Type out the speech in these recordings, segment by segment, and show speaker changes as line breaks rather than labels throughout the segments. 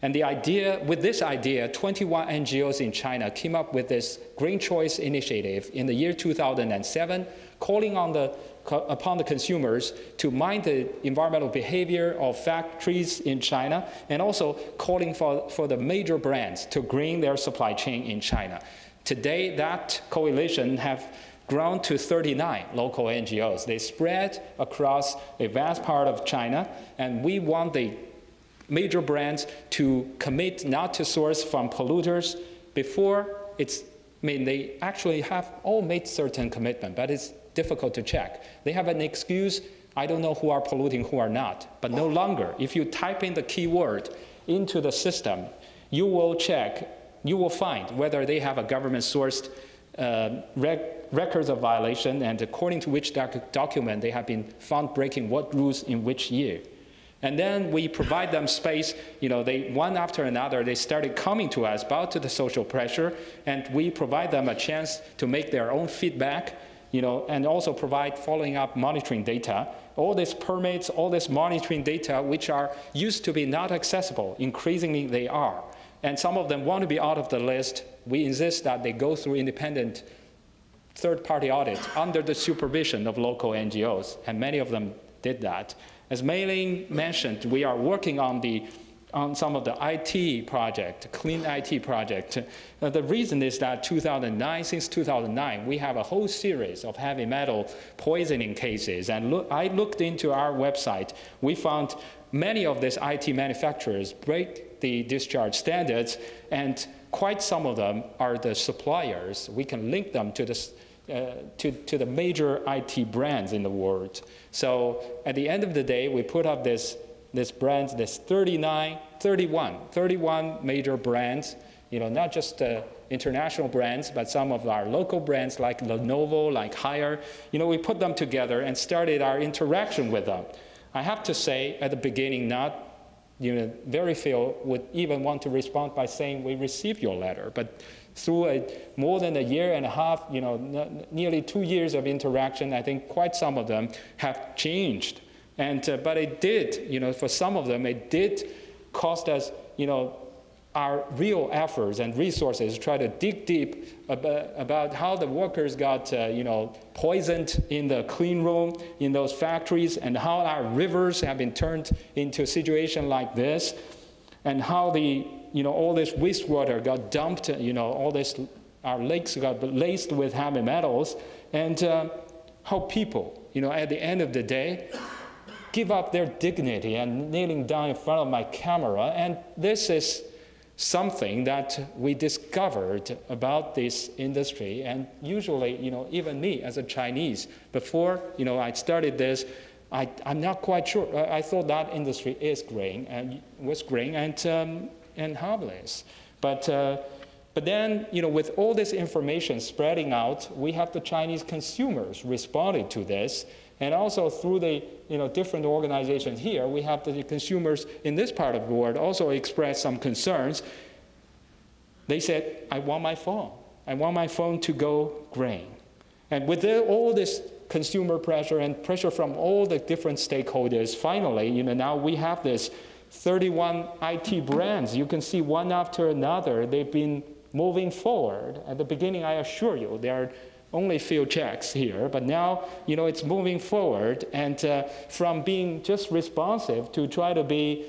And with this idea, 21 NGOs in China came up with this Green Choice Initiative in the year 2007, calling upon the consumers to mind the environmental behavior of factories in China, and also calling for the major brands to green their supply chain in China. Today, that coalition have grown to 39 local NGOs. They spread across a vast part of China, and we want the major brands to commit not to source from polluters before they actually have all made certain commitment, but it's difficult to check. They have an excuse, I don't know who are polluting, who are not, but no longer. If you type in the keyword into the system, you will find whether they have a government-sourced records of violation, and according to which document they have been found breaking what rules in which year. And then we provide them space, one after another, they started coming to us about the social pressure, and we provide them a chance to make their own feedback, and also provide following up monitoring data. All these permits, all this monitoring data, which are used to be not accessible, increasingly they are. And some of them want to be out of the list. We insist that they go through independent third-party audit under the supervision of local NGOs, and many of them did that. As Mei Ling mentioned, we are working on some of the IT project, clean IT project. The reason is that since 2009, we have a whole series of heavy metal poisoning cases. And I looked into our website. We found many of these IT manufacturers break the discharge standards, and quite some of them are the suppliers. We can link them to the major IT brands in the world. So at the end of the day, we put up this brands, 31 major brands, not just international brands, but some of our local brands like Lenovo, like Haier. We put them together and started our interaction with them. I have to say, at the beginning, very few would even want to respond by saying, we received your letter. But through more than a year and a half, nearly 2 years of interaction, I think quite some of them have changed. But it did, for some of them, it did cost us, our real efforts and resources to try to dig deep about how the workers got, poisoned in the clean room in those factories, and how our rivers have been turned into a situation like this, and how all this wastewater got dumped, our lakes got laced with heavy metals, and how people, at the end of the day, give up their dignity and kneeling down in front of my camera. And this is something that we discovered about this industry. And usually, even me as a Chinese, before I started this, I'm not quite sure. I thought that industry was green and harmless. But then, with all this information spreading out, we have the Chinese consumers responding to this. And also through the different organizations here, we have the consumers in this part of the world also express some concerns. They said, I want my phone. I want my phone to go green. And with all this consumer pressure and pressure from all the different stakeholders, finally, now we have this 31 IT brands. You can see one after another, they've been moving forward. At the beginning, I assure you, there are only a few checks here, but now, it's moving forward, and from being just responsive to try to be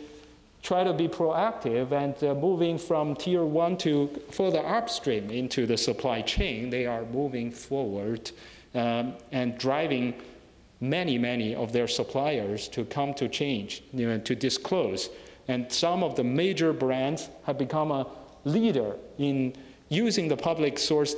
proactive, and moving from tier 1 to further upstream into the supply chain, they are moving forward and driving many of their suppliers to come to change, to disclose. And some of the major brands have become a leader in using the public source,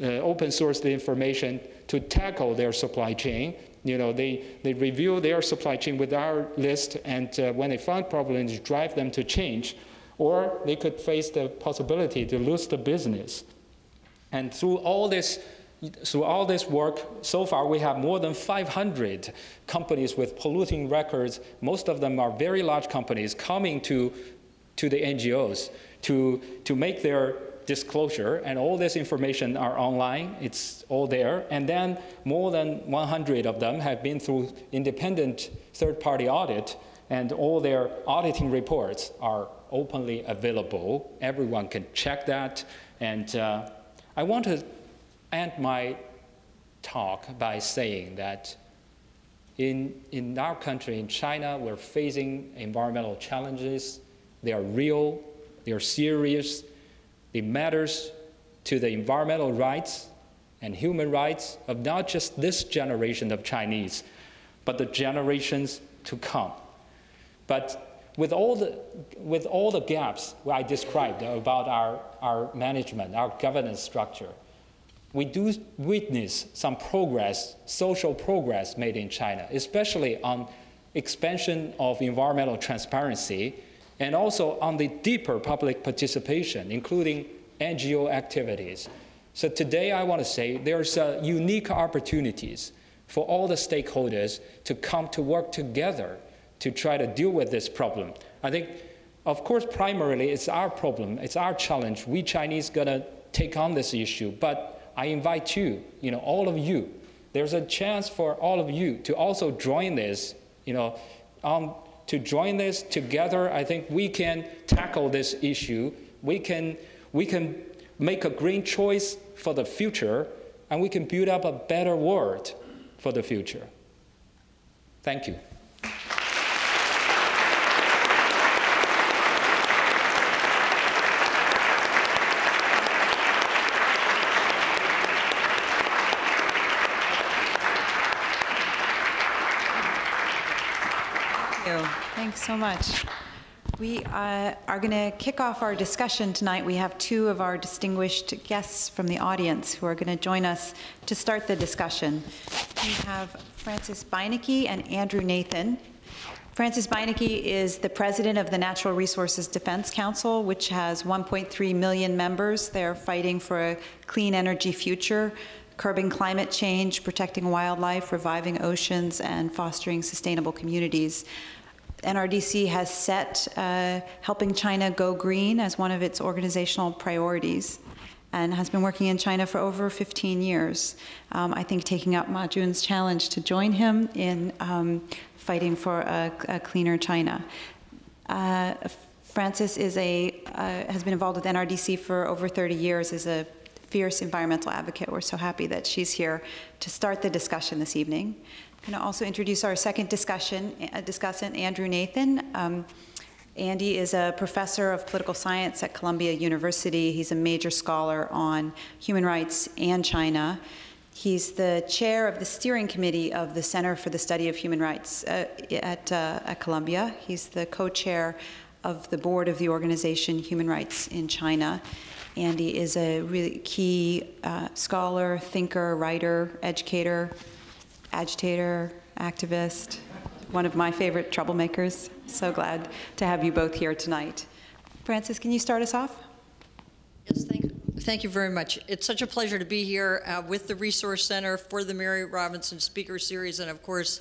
open source the information to tackle their supply chain. They review their supply chain with our list, and when they find problems, drive them to change. Or they could face the possibility to lose the business. And through all this work, so far we have more than 500 companies with polluting records. Most of them are very large companies coming to the NGOs to make their disclosure, and all this information are online. It's all there. And then more than 100 of them have been through independent third-party audit, and all their auditing reports are openly available. Everyone can check that. And I want to end my talk by saying that in our country, in China, we're facing environmental challenges. They are real, they are serious, it matters to the environmental rights and human rights of not just this generation of Chinese, but the generations to come. But with all the gaps I described about our management, our governance structure, we do witness some progress, social progress made in China, especially on expansion of environmental transparency and also on the deeper public participation, including NGO activities. So today I want to say there's unique opportunities for all the stakeholders to come to work together to try to deal with this problem. I think, of course, primarily it's our problem, it's our challenge. We Chinese gotta take on this issue, but I invite you, all of you, there's a chance for all of you to also join this, to join this together. I think we can tackle this issue. We can make a green choice for the future, and we can build up a better world for the future. Thank you.
Thanks so much. We are going to kick off our discussion tonight. We have two of our distinguished guests from the audience who are going to join us to start the discussion. We have Francis Beinecke and Andrew Nathan. Francis Beinecke is the president of the Natural Resources Defense Council, which has 1.3 million members. They're fighting for a clean energy future, curbing climate change, protecting wildlife, reviving oceans, and fostering sustainable communities. NRDC has set helping China go green as one of its organizational priorities and has been working in China for over 15 years. I think taking up Ma Jun's challenge to join him in fighting for a cleaner China. Francis is has been involved with NRDC for over 30 years as a fierce environmental advocate. We're so happy that she's here to start the discussion this evening. I'm going to also introduce our second discussant, Andrew Nathan. Andy is a professor of political science at Columbia University. He's a major scholar on human rights and China. He's the chair of the steering committee of the Center for the Study of Human Rights at Columbia. He's the co-chair of the board of the organization Human Rights in China. Andy is a really key scholar, thinker, writer, educator, agitator, activist, one of my favorite troublemakers. So glad to have you both here tonight. Francis, can you start us off?
Yes, thank you very much. It's such a pleasure to be here with the Resource Center for the Mary Robinson Speaker Series, and of course,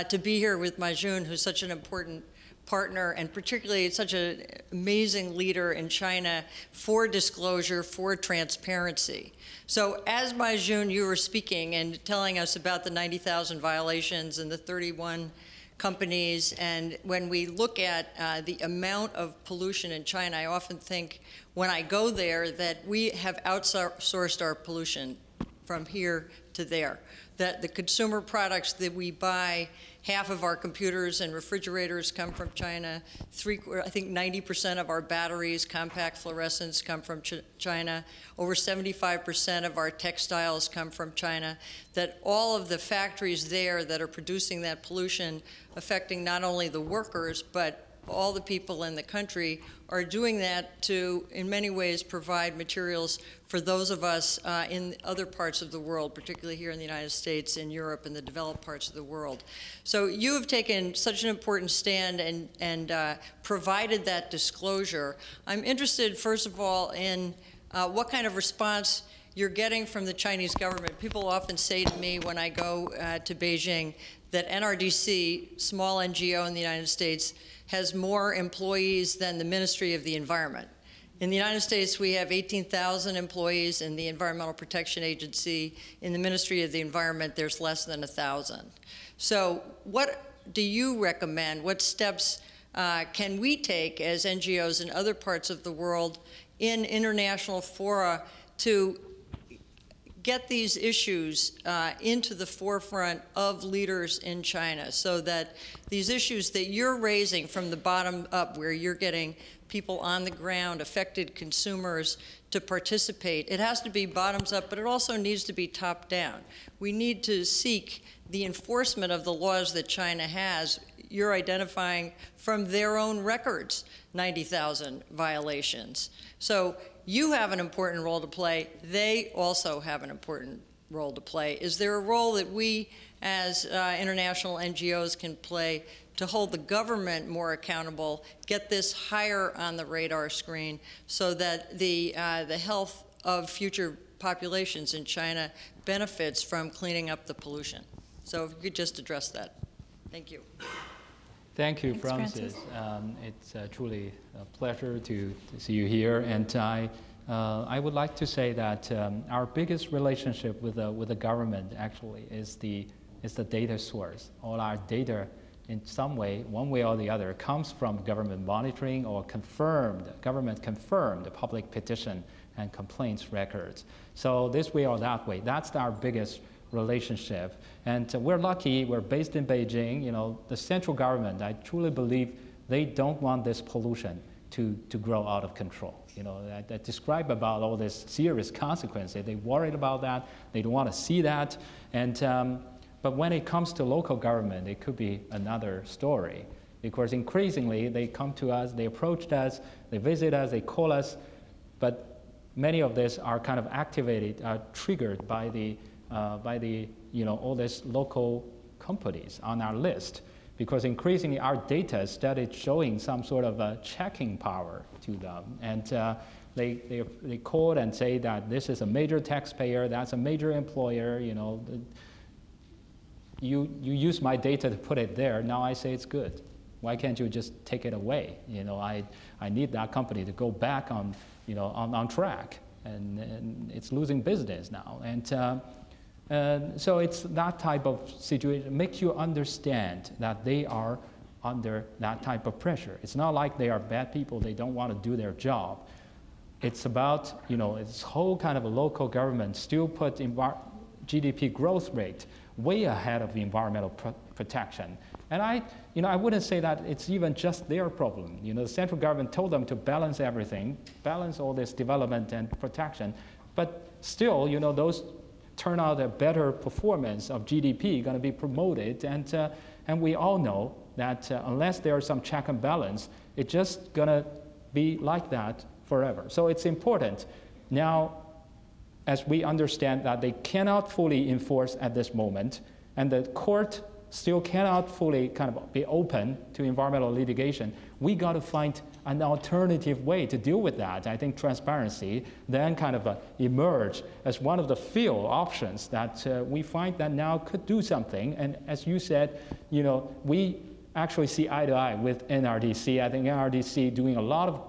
to be here with Ma Jun, who's such an important partner and particularly such an amazing leader in China for disclosure, for transparency. So as Ma Jun, you were speaking and telling us about the 90,000 violations and the 31 companies, and when we look at the amount of pollution in China, I often think when I go there that we have outsourced our pollution from here to there, that the consumer products that we buy, half of our computers and refrigerators come from China. I think 90% of our batteries, compact fluorescents, come from China. Over 75% of our textiles come from China. That all of the factories there that are producing that pollution, affecting not only the workers, but all the people in the country, are doing that to, in many ways, provide materials for those of us in other parts of the world, particularly here in the United States, in Europe, and the developed parts of the world. So you have taken such an important stand and provided that disclosure. I'm interested, first of all, in what kind of response you're getting from the Chinese government. People often say to me when I go to Beijing that NRDC, small NGO in the United States, has more employees than the Ministry of the Environment. In the United States, we have 18,000 employees in the Environmental Protection Agency. In the Ministry of the Environment, there's less than 1,000. So what do you recommend? What steps can we take as NGOs in other parts of the world in international fora to get these issues into the forefront of leaders in China, so that these issues that you're raising from the bottom up, where you're getting people on the ground, affected consumers, to participate. It has to be bottoms up, but it also needs to be top down. We need to seek the enforcement of the laws that China has. You're identifying from their own records 90,000 violations. So you have an important role to play. They also have an important role to play. Is there a role that we as international NGOs can play to hold the government more accountable, get this higher on the radar screen, so that the health of future populations in China benefits from cleaning up the pollution? So if you could just address that. Thank you.
Thank you,
Thanks,
Francis. It's truly a pleasure to see you here. And I would like to say that our biggest relationship with the government actually is the data source. All our data, in some way, one way or the other, comes from government monitoring or government-confirmed public petition and complaints records. So this way or that way, that's our biggest relationship. And we're lucky, we're based in Beijing. You know, the central government, I truly believe they don't want this pollution to grow out of control. You know, I describe about all this serious consequences. They're worried about that. They don't want to see that. And but when it comes to local government, it could be another story, because increasingly they come to us, they approach us, they visit us, they call us, but many of these are kind of activated, triggered by the all these local companies on our list, because increasingly our data started showing some sort of a checking power to them, and they call and say that this is a major taxpayer, that's a major employer, you know. You use my data to put it there. Now I say it's good. Why can't you just take it away? You know, I need that company to go back on, you know, on track, and it's losing business now. And so it's that type of situation. It makes you understand that they are under that type of pressure. It's not like they are bad people. They don't want to do their job. It's about, you know, this whole kind of a local government still put GDP growth rate way ahead of the environmental protection. And I wouldn't say that it's even just their problem. You know, the central government told them to balance everything, balance all this development and protection, but still, you know, those turn out a better performance of GDP going to be promoted, and we all know that unless there's some check and balance, it's just going to be like that forever. So it's important now, as we understand that they cannot fully enforce at this moment, and the court still cannot fully kind of be open to environmental litigation, we got to find an alternative way to deal with that. I think transparency then kind of emerge as one of the few options that we find that now could do something. And as you said, you know, we actually see eye to eye with NRDC. I think NRDC doing a lot of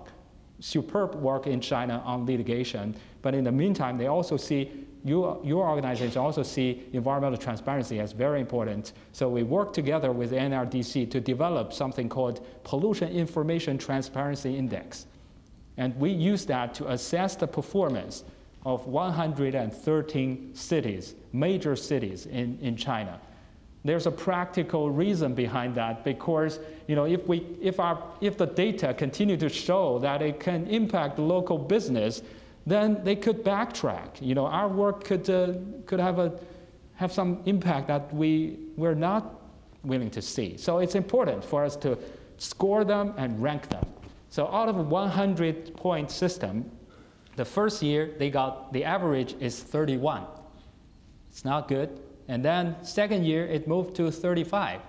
superb work in China on litigation, but in the meantime, they also see, your organization also see environmental transparency as very important. So we work together with NRDC to develop something called Pollution Information Transparency Index. And we use that to assess the performance of 113 cities, major cities in China. There's a practical reason behind that, because you know, if the data continue to show that it can impact local business, then they could backtrack. You know, our work could have some impact that we're not willing to see. So it's important for us to score them and rank them. So out of a 100-point system, the first year they got, the average is 31. It's not good. And then second year, it moved to 35.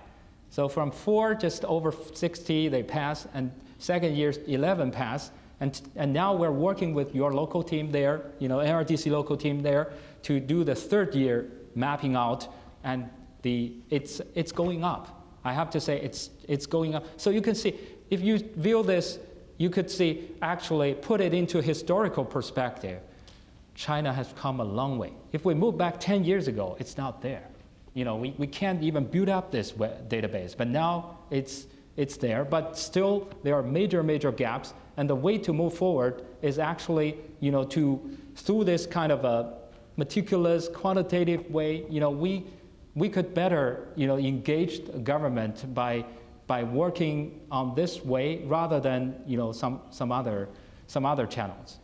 So from 4, just over 60, they pass, and second year, 11 pass. And now we're working with your local team there, you know, NRDC local team there, to do the third year mapping out, and it's going up. I have to say it's going up. So you can see, if you view this, you could see, actually put it into historical perspective. China has come a long way. If we move back 10 years ago, it's not there. You know, we can't even build up this database, but now it's it's there, but still there are major gaps. And the way to move forward is actually, through this kind of a meticulous, quantitative way, we could better, engage the government by working on this way rather than, some other channels.